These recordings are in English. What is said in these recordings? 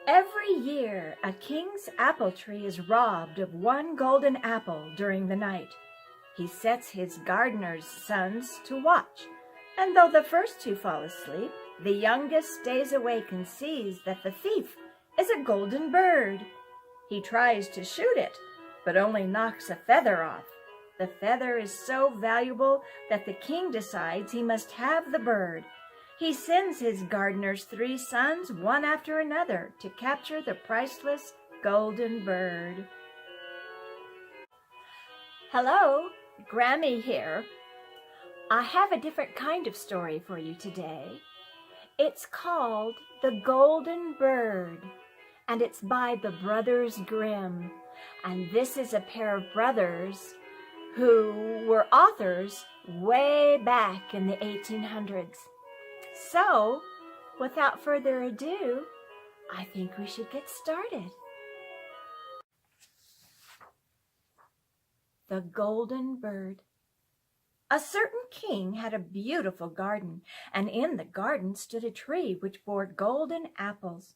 Every year a king's apple tree is robbed of one golden apple during the night. He sets his gardener's sons to watch, and though the first two fall asleep, the youngest stays awake and sees that the thief is a golden bird. He tries to shoot it, but only knocks a feather off. The feather is so valuable that the king decides he must have the bird. He sends his gardener's 3 sons, one after another, to capture the priceless golden bird. Hello, Grammy here. I have a different kind of story for you today. It's called The Golden Bird, and it's by the brothers Grimm. And this is a pair of brothers who were authors way back in the 1800s. So, without further ado, I think we should get started. The Golden Bird. A certain king had a beautiful garden, and in the garden stood a tree which bore golden apples.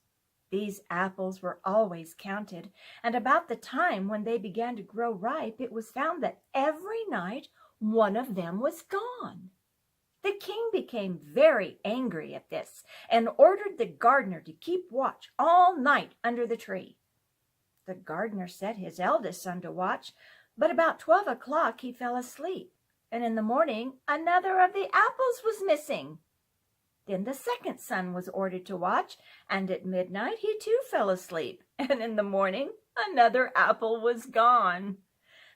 These apples were always counted, and about the time when they began to grow ripe, it was found that every night one of them was gone. The king became very angry at this and ordered the gardener to keep watch all night under the tree. The gardener set his eldest son to watch, but about 12 o'clock he fell asleep, and in the morning another of the apples was missing. Then the second son was ordered to watch, and at midnight he too fell asleep, and in the morning another apple was gone.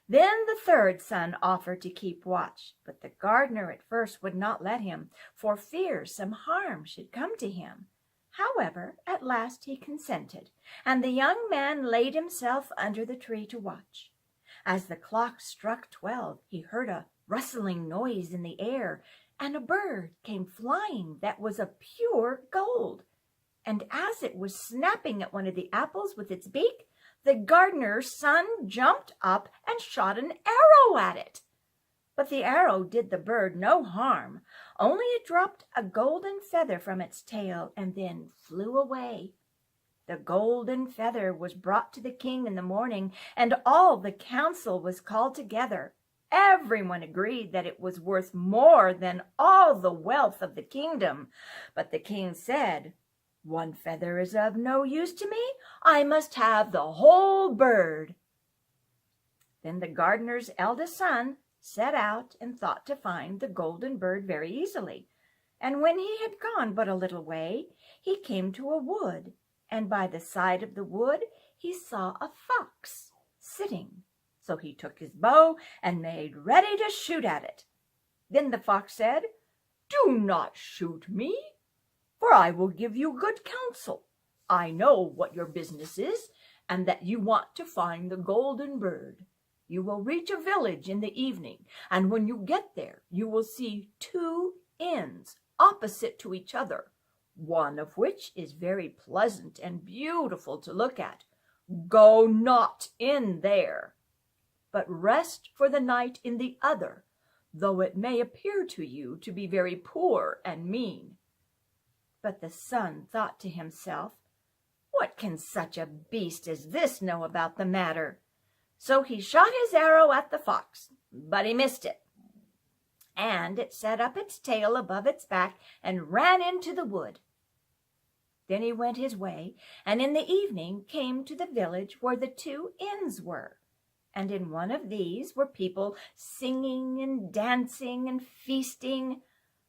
Then the third son offered to keep watch, but the gardener at first would not let him, for fear some harm should come to him. However, at last he consented, and the young man laid himself under the tree to watch. As the clock struck 12, he heard a rustling noise in the air, and a bird came flying that was of pure gold. And as it was snapping at one of the apples with its beak, the gardener's son jumped up and shot an arrow at it. But the arrow did the bird no harm, only it dropped a golden feather from its tail and then flew away. The golden feather was brought to the king in the morning, and all the council was called together. Everyone agreed that it was worth more than all the wealth of the kingdom. But the king said, "One feather is of no use to me. I must have the whole bird." Then the gardener's eldest son set out and thought to find the golden bird very easily. And when he had gone but a little way, he came to a wood, and by the side of the wood he saw a fox sitting. So he took his bow and made ready to shoot at it. Then the fox said, "Do not shoot me, for I will give you good counsel. I know what your business is, and that you want to find the golden bird. You will reach a village in the evening, and when you get there, you will see 2 inns opposite to each other, one of which is very pleasant and beautiful to look at. Go not in there, but rest for the night in the other, though it may appear to you to be very poor and mean." But the son thought to himself, "What can such a beast as this know about the matter?" So he shot his arrow at the fox, but he missed it, and it set up its tail above its back and ran into the wood. Then he went his way, and in the evening came to the village where the 2 inns were. And in one of these were people singing and dancing and feasting,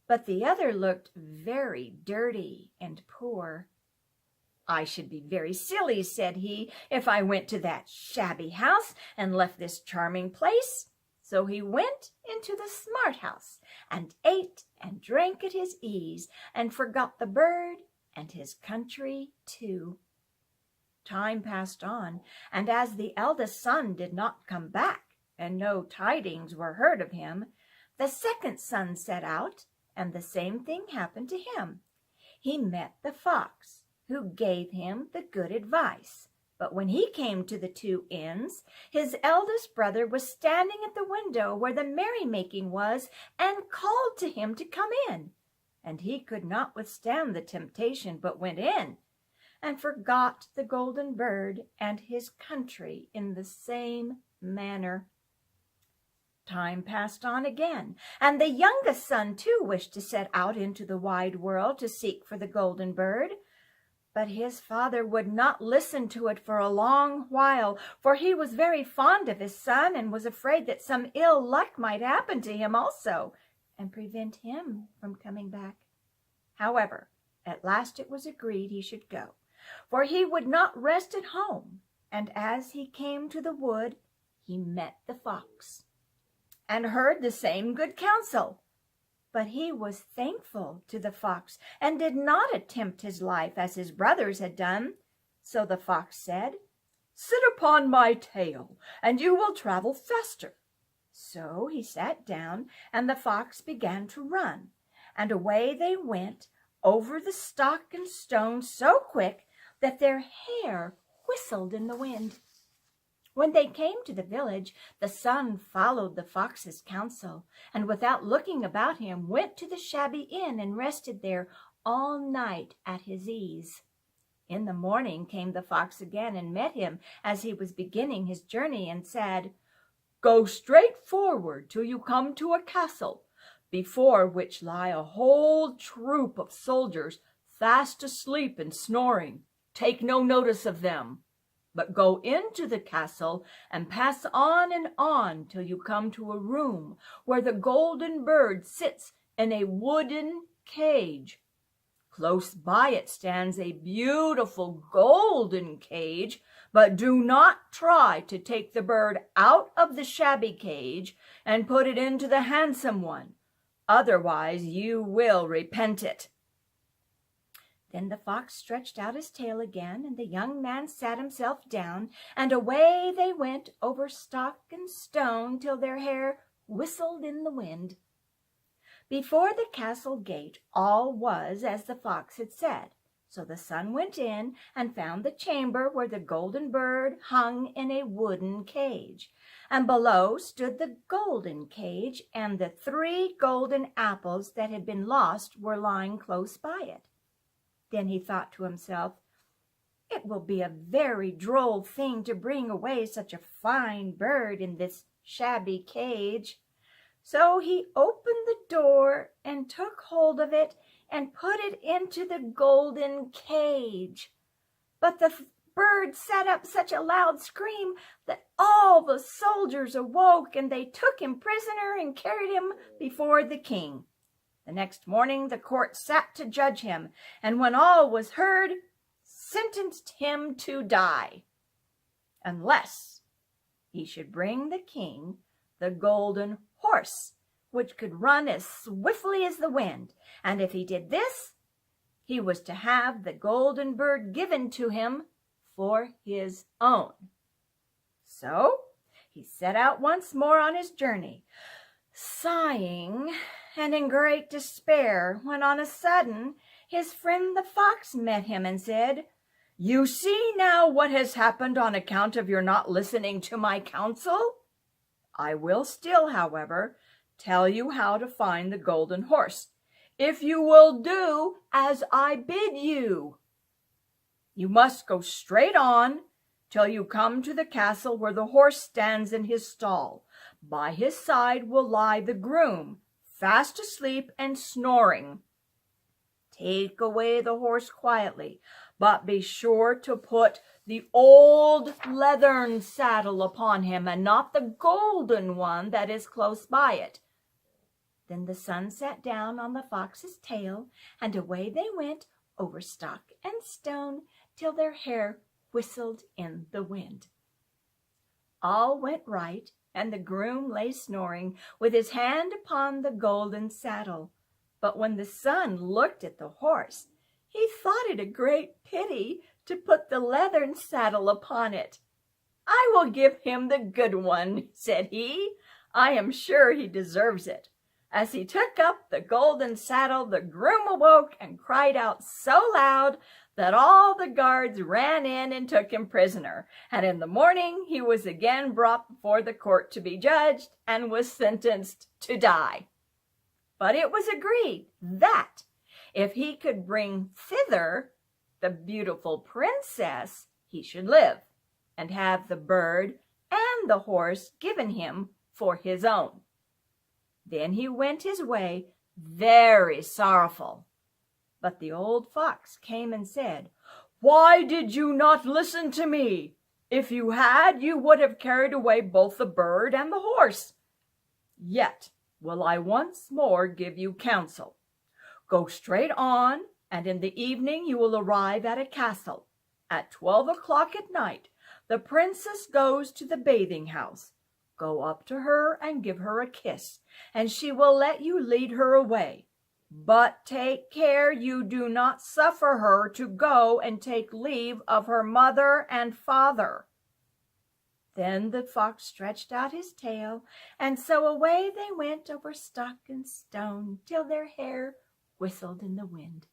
but the other looked very dirty and poor. "I should be very silly," said he, "if I went to that shabby house and left this charming place." So he went into the smart house and ate and drank at his ease and forgot the bird and his country too. Time passed on, and as the eldest son did not come back, and no tidings were heard of him, the second son set out, and the same thing happened to him. He met the fox, who gave him the good advice. But when he came to the 2 inns, his eldest brother was standing at the window where the merrymaking was, and called to him to come in. And he could not withstand the temptation, but went in. and forgot the golden bird and his country in the same manner. Time passed on again, and the youngest son too wished to set out into the wide world to seek for the golden bird. But his father would not listen to it for a long while, for he was very fond of his son and was afraid that some ill luck might happen to him also and prevent him from coming back. However, at last it was agreed he should go, for he would not rest at home, and as he came to the wood, he met the fox and heard the same good counsel. But he was thankful to the fox and did not attempt his life as his brothers had done. So the fox said, "Sit upon my tail, and you will travel faster." So he sat down, and the fox began to run, and away they went over the stock and stone so quick that their hair whistled in the wind. When they came to the village, the son followed the fox's counsel, and without looking about him went to the shabby inn and rested there all night at his ease. In the morning came the fox again and met him as he was beginning his journey and said, "Go straight forward till you come to a castle, before which lie a whole troop of soldiers fast asleep and snoring. Take no notice of them, but go into the castle and pass on till you come to a room where the golden bird sits in a wooden cage. Close by it stands a beautiful golden cage, but do not try to take the bird out of the shabby cage and put it into the handsome one. Otherwise you will repent it." Then the fox stretched out his tail again, and the young man sat himself down, and away they went over stock and stone till their hair whistled in the wind. Before the castle gate all was as the fox had said. So the son went in and found the chamber where the golden bird hung in a wooden cage, and below stood the golden cage, and the 3 golden apples that had been lost were lying close by it. Then he thought to himself, "It will be a very droll thing to bring away such a fine bird in this shabby cage." So he opened the door and took hold of it and put it into the golden cage. But the bird set up such a loud scream that all the soldiers awoke, and they took him prisoner and carried him before the king. The next morning the court sat to judge him, and when all was heard, sentenced him to die, unless he should bring the king the golden horse, which could run as swiftly as the wind. And if he did this, he was to have the golden bird given to him for his own. So he set out once more on his journey, sighing and in great despair, when on a sudden his friend the fox met him and said, "You see now what has happened on account of your not listening to my counsel? I will still, however, tell you how to find the golden horse, if you will do as I bid you. You must go straight on till you come to the castle where the horse stands in his stall. By his side will lie the groom, fast asleep and snoring. Take away the horse quietly, but be sure to put the old leathern saddle upon him, and not the golden one that is close by it." Then the son sat down on the fox's tail, and away they went over stock and stone till their hair whistled in the wind. All went right, and the groom lay snoring with his hand upon the golden saddle. But when the son looked at the horse, he thought it a great pity to put the leathern saddle upon it. "I will give him the good one," said he. "I am sure he deserves it." As he took up the golden saddle, the groom awoke and cried out so loud that all the guards ran in and took him prisoner. And in the morning he was again brought before the court to be judged and was sentenced to die. But it was agreed that if he could bring thither the beautiful princess, he should live, and have the bird and the horse given him for his own. Then he went his way very sorrowful. But the old fox came and said, "Why did you not listen to me? If you had, you would have carried away both the bird and the horse. Yet will I once more give you counsel. Go straight on, and in the evening you will arrive at a castle. At 12 o'clock at night, the princess goes to the bathing house. Go up to her and give her a kiss, and she will let you lead her away. But take care you do not suffer her to go and take leave of her mother and father." Then the fox stretched out his tail, and so away they went over stock and stone till their hair whistled in the wind.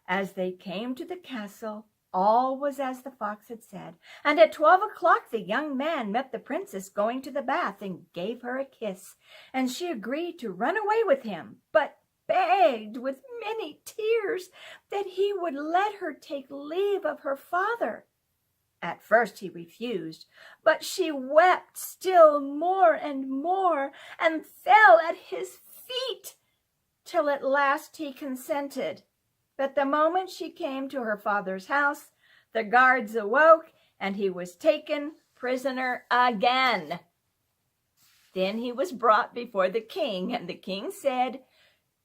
As they came to the castle, all was as the fox had said, and at 12 o'clock the young man met the princess going to the bath and gave her a kiss, and she agreed to run away with him, but begged with many tears that he would let her take leave of her father. At first he refused, but she wept still more and more, and fell at his feet, till at last he consented. But the moment she came to her father's house, the guards awoke, and he was taken prisoner again. Then he was brought before the king, and the king said,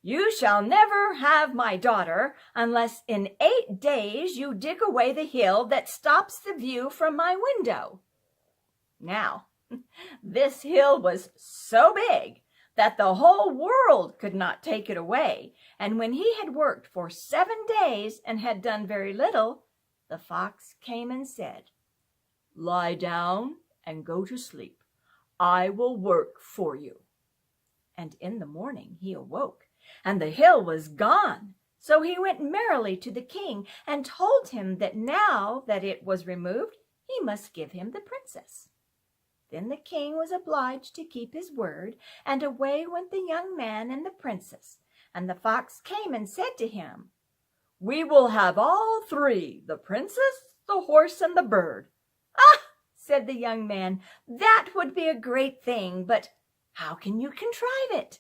"You shall never have my daughter unless in 8 days you dig away the hill that stops the view from my window." Now, this hill was so big that the whole world could not take it away, and when he had worked for 7 days and had done very little, the fox came and said, "Lie down and go to sleep. I will work for you." And in the morning he awoke, and the hill was gone. So he went merrily to the king and told him that now that it was removed, he must give him the princess. Then the king was obliged to keep his word, and away went the young man and the princess. And the fox came and said to him, "We will have all three, the princess, the horse, and the bird." "Ah," said the young man, "that would be a great thing, but how can you contrive it?"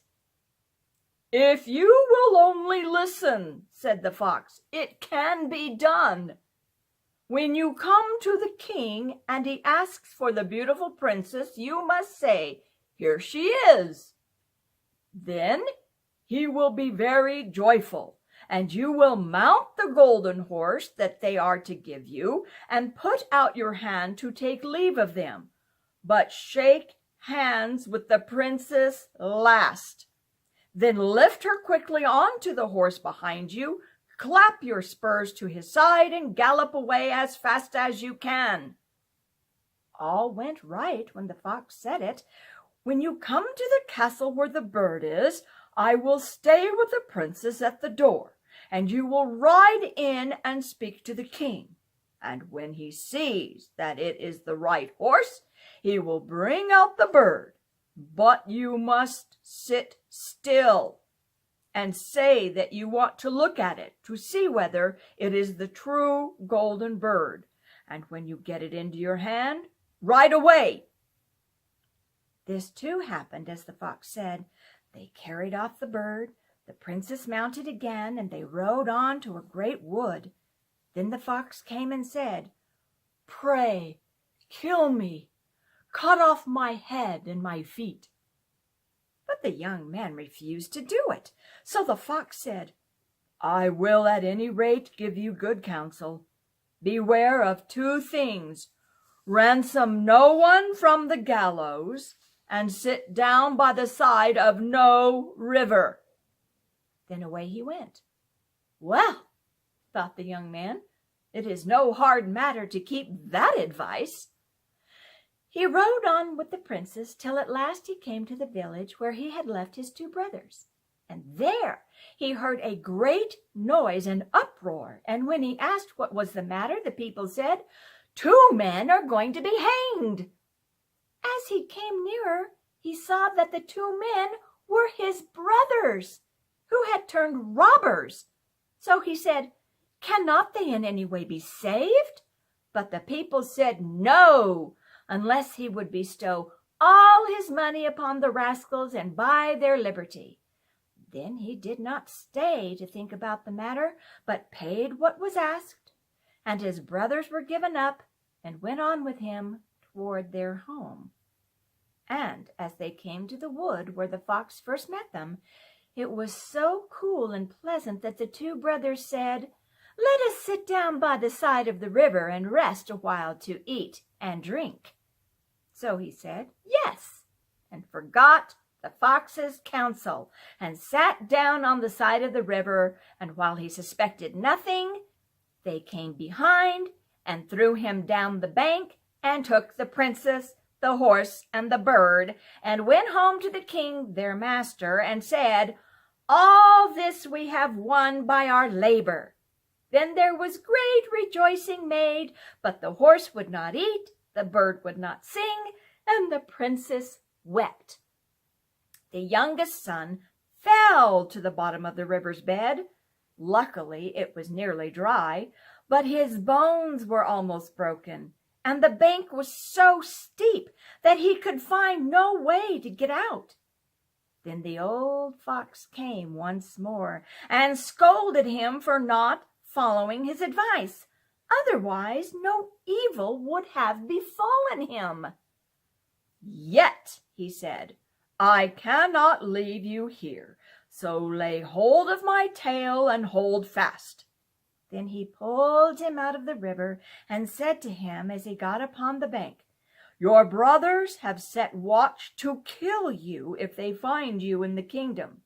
"If you will only listen," said the fox, "it can be done. When you come to the king and he asks for the beautiful princess, you must say, 'Here she is.' Then he will be very joyful, and you will mount the golden horse that they are to give you, and put out your hand to take leave of them. But shake hands with the princess last. Then lift her quickly onto the horse behind you, clap your spurs to his side, and gallop away as fast as you can." All went right when the fox said it. "When you come to the castle where the bird is, I will stay with the princess at the door, and you will ride in and speak to the king. And when he sees that it is the right horse, he will bring out the bird. But you must sit still and say that you want to look at it to see whether it is the true golden bird. And when you get it into your hand, ride away." This too happened as the fox said. They carried off the bird, the princess mounted again, and they rode on to a great wood. Then the fox came and said, "Pray, kill me. Cut off my head and my feet." But the young man refused to do it. So the fox said, "I will at any rate give you good counsel. Beware of 2 things. Ransom no one from the gallows, and sit down by the side of no river." Then away he went. "Well," thought the young man, "it is no hard matter to keep that advice." He rode on with the princess till at last he came to the village where he had left his 2 brothers. And there he heard a great noise and uproar, and when he asked what was the matter, the people said, 2 men are going to be hanged." As he came nearer, he saw that the 2 men were his brothers, who had turned robbers. So he said, Cannot they in any way be saved? But the people said no, unless he would bestow all his money upon the rascals and buy their liberty. Then he did not stay to think about the matter, but paid what was asked, and his brothers were given up and went on with him toward their home. And as they came to the wood where the fox first met them, it was so cool and pleasant that the two brothers said, "Let us sit down by the side of the river and rest a while to eat and drink." So he said, "Yes," and forgot the fox's counsel, and sat down on the side of the river, and while he suspected nothing, they came behind and threw him down the bank and took the princess, the horse, and the bird, and went home to the king their master, and said, "All this we have won by our labor." Then there was great rejoicing made, but the horse would not eat, the bird would not sing, and the princess wept. The youngest son fell to the bottom of the river's bed. Luckily, it was nearly dry, but his bones were almost broken, and the bank was so steep that he could find no way to get out. Then the old fox came once more and scolded him for not following his advice. Otherwise, no evil would have befallen him. "Yet," he said, "I cannot leave you here, so lay hold of my tail and hold fast." Then he pulled him out of the river and said to him as he got upon the bank, "Your brothers have set watch to kill you if they find you in the kingdom."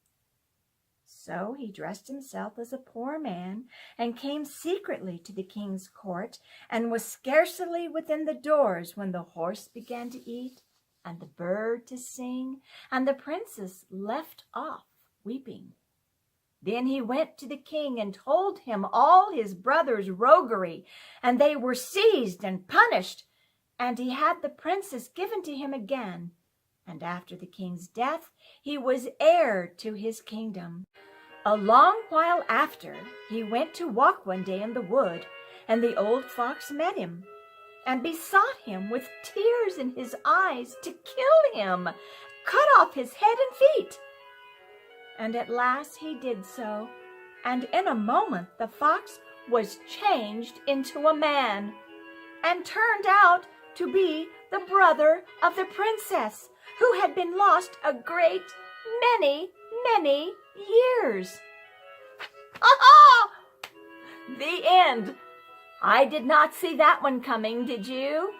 So he dressed himself as a poor man and came secretly to the king's court, and was scarcely within the doors when the horse began to eat and the bird to sing, and the princess left off weeping. Then he went to the king and told him all his brother's roguery, and they were seized and punished, and he had the princess given to him again, and after the king's death he was heir to his kingdom. A long while after, he went to walk one day in the wood, and the old fox met him, and besought him with tears in his eyes to kill him, cut off his head and feet. And at last he did so, and in a moment the fox was changed into a man, and turned out to be the brother of the princess, who had been lost a great many years. Ha! The end. I did not see that one coming, did you?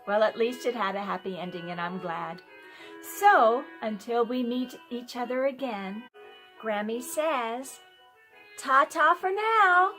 Well, at least it had a happy ending, and I'm glad. So, until we meet each other again, Grammy says, ta-ta for now.